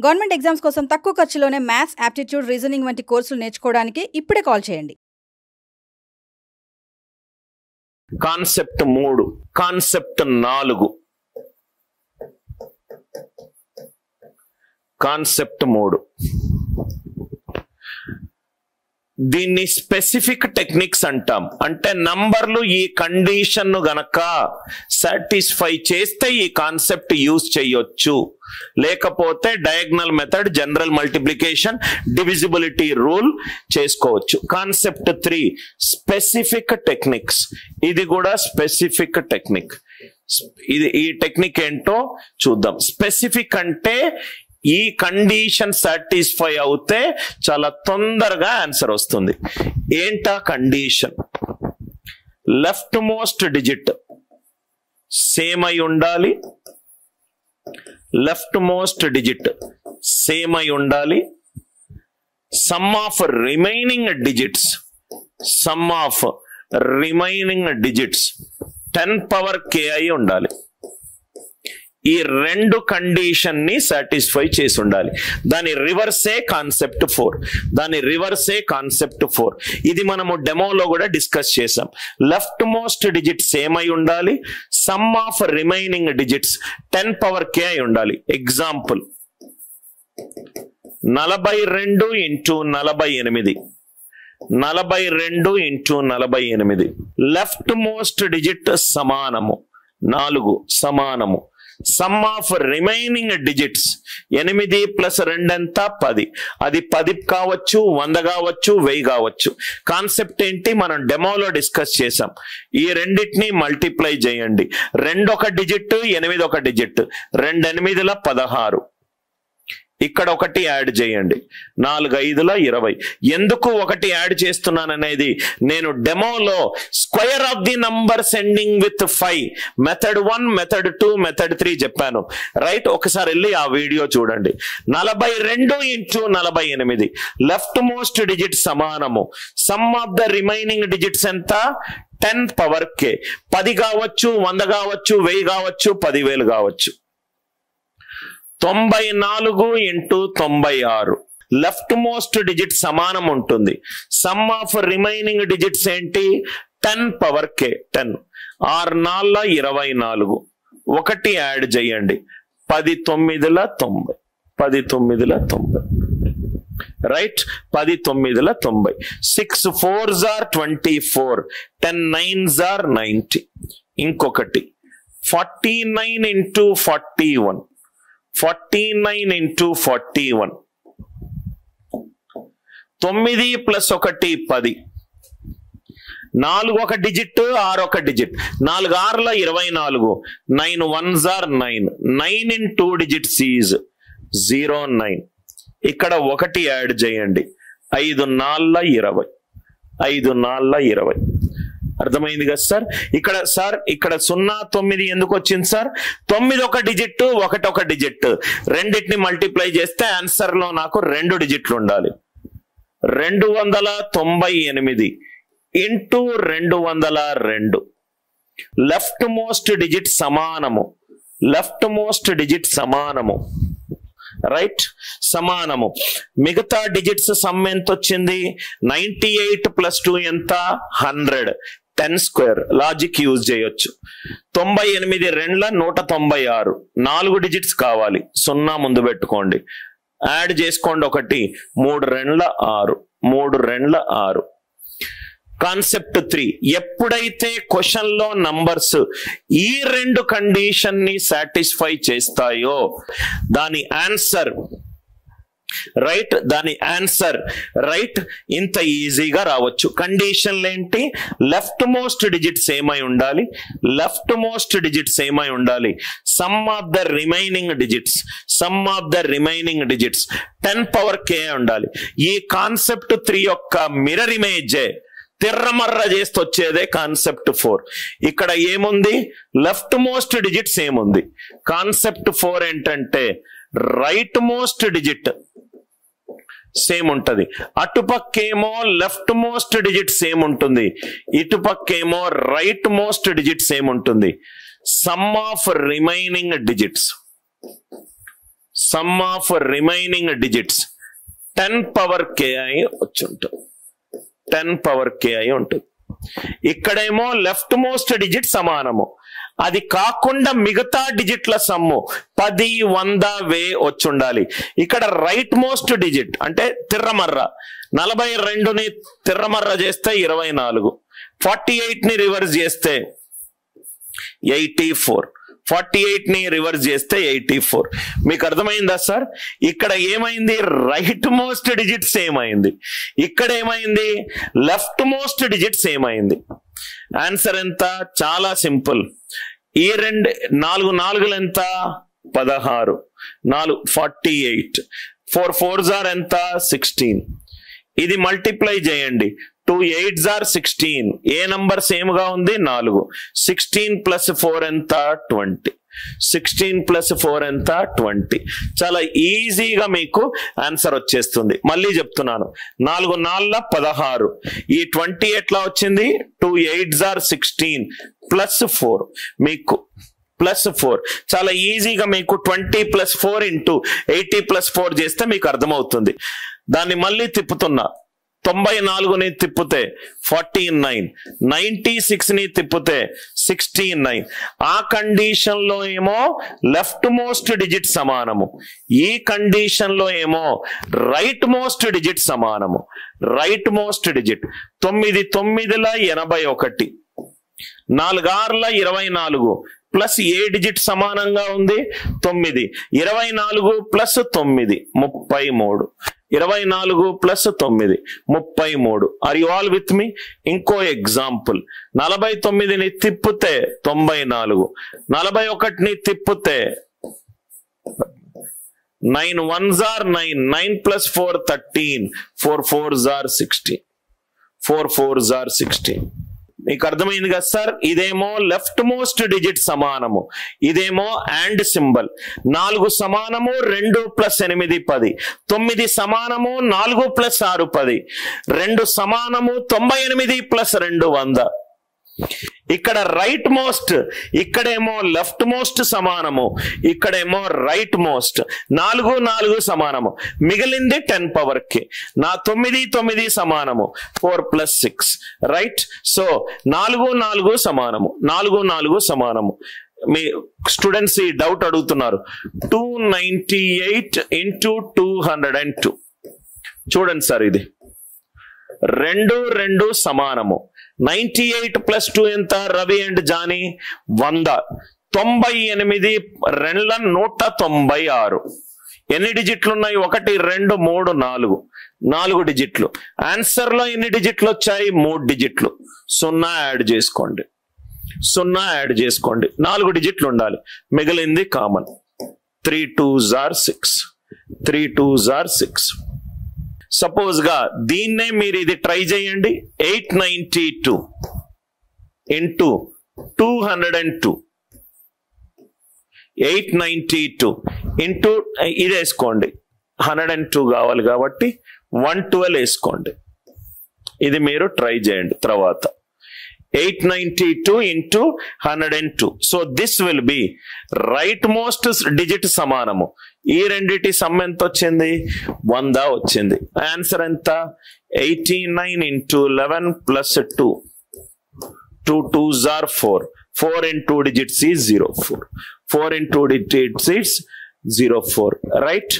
Government exams కోసం తక్కువ ఖర్చులోనే maths, aptitude, reasoning వంటి కోర్సులు నేర్చుకోవడానికి ఇప్పుడే కాల్ చేయండి. కాన్సెప్ట్ 3, కాన్సెప్ట్ 4, కాన్సెప్ట్ 3 దీన్ని స్పెసిఫిక్ టెక్నిక్స్ అంటాం. అంటే నంబర్లు ఈ కండిషన్ ను గనక సాటిస్ఫై చేస్తే ఈ కాన్సెప్ట్ యూజ్ చేయొచ్చు, లేకపోతే diagonal method, general multiplication, divisibility rule చేసుకోవచ్చు. Concept 3 specific techniques. ఇది కూడా స్పెసిఫిక్ టెక్నిక్. ఈ టెక్నిక్ ఏంటో చూద్దాం. స్పెసిఫిక్ అంటే ఈ కండిషన్ సాటిస్ఫై అవుతే చాలా తొందరగా ఆన్సర్ వస్తుంది. ఏంటా condition? Left most digit same అయి ఉండాలి, లెఫ్ట్ మోస్ట్ డిజిట్ సేమ్ అయి ఉండాలి. Some of remaining digits, some of remaining digits 10 power k అయి ఉండాలి. ఈ రెండు కండిషన్ ని సాటిస్ఫై చేసి ఉండాలి. దాని రివర్సే కాన్సెప్ట్ 4. దాని రివర్సే కాన్సెప్ట్ 4. ఇది మనము డెమోలో కూడా డిస్కస్ చేసాం. లెఫ్ట్ మోస్ట్ డిజిట్ సేమ్ అయి ఉండాలి, some of remaining digits 10 power k అయి ఉండాలి. Example 42 into 48, 42 into 48. Leftmost digit సమానము 4 సమానము. Sum of remaining digits 8 plus 2 ఎంత? 10. అది 10 కావచ్చు, 100 కావచ్చు, 1000 కావచ్చు. కాన్సెప్ట్ ఏంటి? మనం డెమోలో డిస్కస్ చేసాం. ఈ రెండింటిని మల్టిప్లై చేయండి. 2 ఒక డిజిట్, 8 ఒక డిజిట్, 2 8ల 16. ఇక్కడ 1 యాడ్ చేయండి, 4 5ల 20. ఎందుకు 1 యాడ్ చేస్తున్నాను అనేది నేను డెమోలో square of the numbers ending with 5 method 1, method 2, method 3 చెప్పాను. రైట్, ఒకసారి వెళ్ళి ఆ వీడియో చూడండి. 42 ఇంటూ 48 లెఫ్ట్ మోస్ట్ డిజిట్ సమానము. Sum of the remaining digits ఎంత? 10 పవర్ k. 10 కావచ్చు, 100 కావచ్చు, 1000 కావచ్చు, 10,000 కావచ్చు. 94 ఇంటూ 96 లెఫ్ట్ మోస్ట్ డిజిట్ సమానం ఉంటుంది. సమ్ ఆఫ్ రిమైనింగ్ డిజిట్స్ ఏంటి? 10 పవర్ k. 10 6 4 24. 1 యాడ్ చేయండి, 10 9ల 90, 10 9ల 90. Right, 10 9ల 90. 6 4s are 24, 10 9s are 90. ఇంకొకటి 49 ఇంటూ 41, 49 ఇంటూ 41. 9 ప్లస్ 1 10. 4 ఒక డిజిట్, 6 ఒక digit. 4 6ల 24, 9 1s are 9. 9 in 2 digits is 09. ఇక్కడ 1 యాడ్ చేయండి, 5 4ల 20, 5 4ల 20. అర్థమైంది కదా సార్? ఇక్కడ సార్ ఇక్కడ 0 9 ఎందుకు వచ్చింది సార్? 9 ఒక డిజిట్, 1 ఒక డిజిట్. రెండింటిని మల్టిప్లై చేస్తే ఆన్సర్ లో నాకు 2 డిజిట్లు ఉండాలి. 298 ఇంటూ 202. లెఫ్ట్ మోస్ట్ డిజిట్ సమానము, లెఫ్ట్ మోస్ట్ డిజిట్ సమానము. రైట్, సమానము. మిగతా డిజిట్స్ సమ్ ఎంత వచ్చింది? 98 ప్లస్ 2 ఎంత? 100. 10 స్క్వేర్ లాజిక్ యూజ్ చేయొచ్చు. 98 2ల 196. 4 డిజిట్స్ కావాలి, 0 ముందు పెట్టుకోండి. యాడ్ చేసుకోండి 1, 3 2ల 6, 3 2ల 6. కాన్సెప్ట్ 3 ఎప్పుడైతే క్వశ్చన్ లో నంబర్స్ ఈ 2 కండిషన్ ని సాటిస్ఫై చేస్తాయో దాని ఆన్సర్ రైట్, దాని ఆన్సర్ రైట్ ఇంత ఈజీగా రావచ్చు. కండిషన్లు ఏంటి? లెఫ్ట్ మోస్ట్ డిజిట్ సేమ్ అయి ఉండాలి, లెఫ్ట్ మోస్ట్ డిజిట్ సేమ్ అయి ఉండాలి. Some of the remaining digits, some of the remaining digits 10 power k ఉండాలి. ఈ కాన్సెప్ట్ 3 యొక్క మిర్రర్ ఇమేజే తిర్రమర్ర చేస్తూ వచ్చేదే కాన్సెప్ట్ 4. ఇక్కడ ఏముంది? లెఫ్ట్ మోస్ట్ డిజిట్ సేమ్ ఉంది. కాన్సెప్ట్ 4 ఏంటంటే రైట్ మోస్ట్ డిజిట్ సేమ్ ఉంటది. అటుపక్కేమో లెఫ్ట్ మోస్ట్ డిజిట్ సేమ్ ఉంటుంది, ఇటుపక్కేమో రైట్ మోస్ట్ డిజిట్ సేమ్ ఉంటుంది. Some of remaining digits, some of remaining digits 10 power k అయి వచ్చి ఉంటుంది. 10 పవర్ k అయి ఉంటుంది. ఇక్కడేమో లెఫ్ట్ మోస్ట్ డిజిట్ సమానము, అది కాకుండా మిగతా డిజిట్ల సమ్ము 10, 100, 1000 వచ్చి ఉండాలి. ఇక్కడ రైట్ మోస్ట్ డిజిట్ అంటే తిర్రమర్ర 42ని తిర్రమర్ర చేస్తే 24, 48ని రివర్స్ చేస్తే 84, 48ని రివర్స్ చేస్తే 84. మీకు అర్థమైందా సార్? ఇక్కడ ఏమైంది? రైట్ మోస్ట్ డిజిట్స్ ఏమైంది, ఇక్కడ ఏమైంది? లెఫ్ట్ మోస్ట్ డిజిట్స్ ఏమైంది? ఆన్సర్ ఎంత? చాలా సింపుల్. ఈ 4 4 ఎంత? 16, 4 48, 4 4s are ఎంత? 16. ఇది మల్టిప్లై చేయండి. 2 8s are 16. A number same గా ఉంది? 4. 16 + 4 ఎంత? 20. 16 + 4 ఎంత? 20. చాలా ఈజీగా మీకు ఆన్సర్ వచ్చేస్తుంది. మళ్ళీ చెప్తున్నాను, 4 4 16. ఈ 20 ఎట్లా వచ్చింది? 2 8s are 16 + 4 మీకు +4. చాలా ఈజీగా మీకు 20 + 4 × 80 + 4 చేస్తే మీకు అర్థమవుతుంది. దాన్ని మళ్ళీ తిప్పుతున్నా. 94ని తిప్పితే 49, 96ని తిప్పితే 69. ఆ కండిషన్ లో ఏమో లెఫ్ట్ మోస్ట్ డిజిట్ సమానము, ఈ కండిషన్ లో ఏమో రైట్ మోస్ట్ డిజిట్ సమానము. రైట్ మోస్ట్ డిజిట్ 9 9ల 81, 4 6ల 24 ప్లస్ ఏ డిజిట్ సమానంగా ఉంది? 9. 24 + 9 33. 24 + 9 33. Are you all with me? ఇంకో ఎగ్జాంపుల్. 49ని తిప్పితే 94, 41ని తిప్పితే 9 1s are 9, 9 + 4 13, 4 4s are 16, 4 4s are 16. మీకు అర్థమైంది కదా సార్? ఇదేమో లెఫ్ట్ మోస్ట్ డిజిట్ సమానము, ఇదేమో అండ్ సింబల్. 4 సమానము 2 + 8 10, 9 సమానము 4 + 6 10, 2 సమానము 98 + 2 100. ఇక్కడ రైట్ మోస్ట్, ఇక్కడేమో లెఫ్ట్ మోస్ట్ సమానము, ఇక్కడేమో రైట్ మోస్ట్. 4 4 సమానము, మిగిలింది 10 పవర్ k. నా 9 9 సమానము, 4 + 6 రైట్. సో 4 4 సమానము, 4 4 సమానము. మీ స్టూడెంట్స్ ఈ డౌట్ అడుగుతున్నారు. 298 × 202. చూడండి సార్, ఇది 2 2 సమానము. 98 + 2 ఎంత? రవి అండ్ జానీ 100. 98 2 196. ఎన్ని డిజిట్లు ఉన్నాయి? 1 2 3 4, 4 డిజిట్లు. ఆన్సర్ లో ఎన్ని డిజిట్లు వచ్చాయి? 3 డిజిట్లు. 0 యాడ్ చేసుకోండి, 0 యాడ్ చేసుకోండి. 4 డిజిట్లు ఉండాలి, మిగిలింది common. 3 2s are 6, 3 2s are 6. Suppose గా దీన్నే మీరు ఇది ట్రై చేయండి. 892 × 202, 892 ఇంటూ ఇది వేసుకోండి. 102 కావాలి కాబట్టి 112 వేసుకోండి. ఇది మీరు ట్రై చేయండి తర్వాత. 892 × 102. So this will be right most digit సమానము. ఈ రెండిటి సమ్ ఎంత వచ్చింది? 100 వచ్చింది. ఆన్సర్ ఎంత? 89 × 11 + 2. 2 2s are 4. 4 in 2 digits is 04. 4 in 2 digits is 04. Right?